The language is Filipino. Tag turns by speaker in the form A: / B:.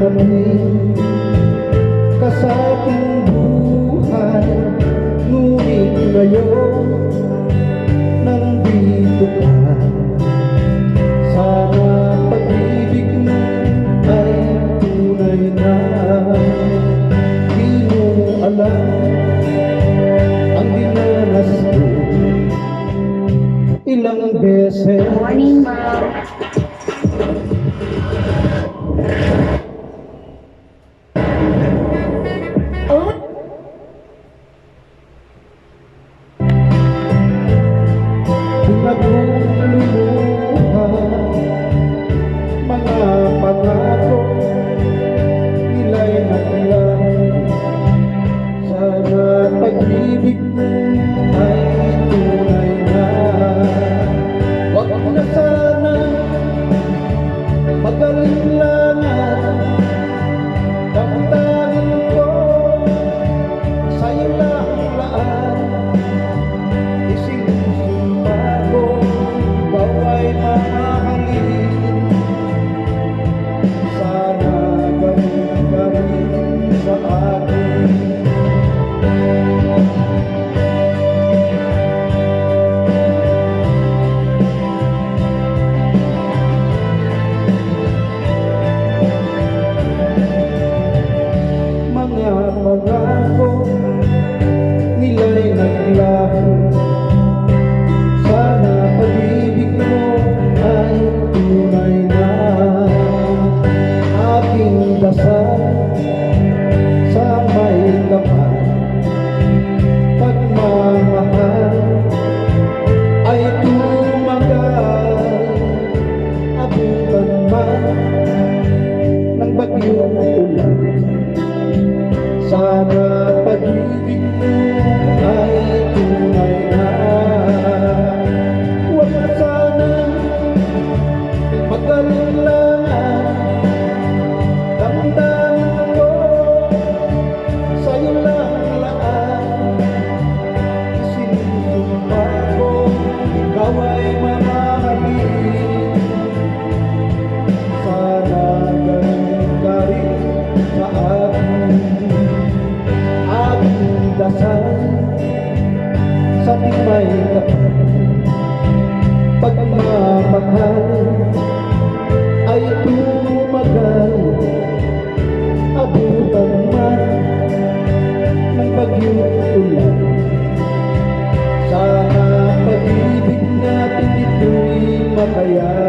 A: dumating ka sa aking buhay, ngunit ngayon nandito ka. Sana pag-ibig mo ay tunay na. Di mo alam ang dinanas ko ilang beses.
B: Morning, ma'am.
A: Nagluluha mga pangako nila'y naglaho. Sana pag-ibig mo ay tunay na. Wag na sana mag-alinlangan, damdamin ko sa'yo lang laan. Isinusumpa ko ikaw ay mamahalin. Sana ganun ka rin sa akin. Mga pangako nila'y naglaho. Sana pag-ibig mo ay tunay na. Aking dasal sa may kapal, pagmamahal ay tumagal. Abutan man ng bagyong ulan, sana pag-ibig mo ay tunay na. Huwag na sana mag-alinlangan, damdamin ko sa'yo lang laan. Isinusumpa ko ikaw ay mamahalin. Sana ganun ka rin sa akin. Aking dasal sa timay kapal, pagmamahal ay tumagal. Abutan man ng bagyong ulan, sana pag-ibig natin ito'y makaya.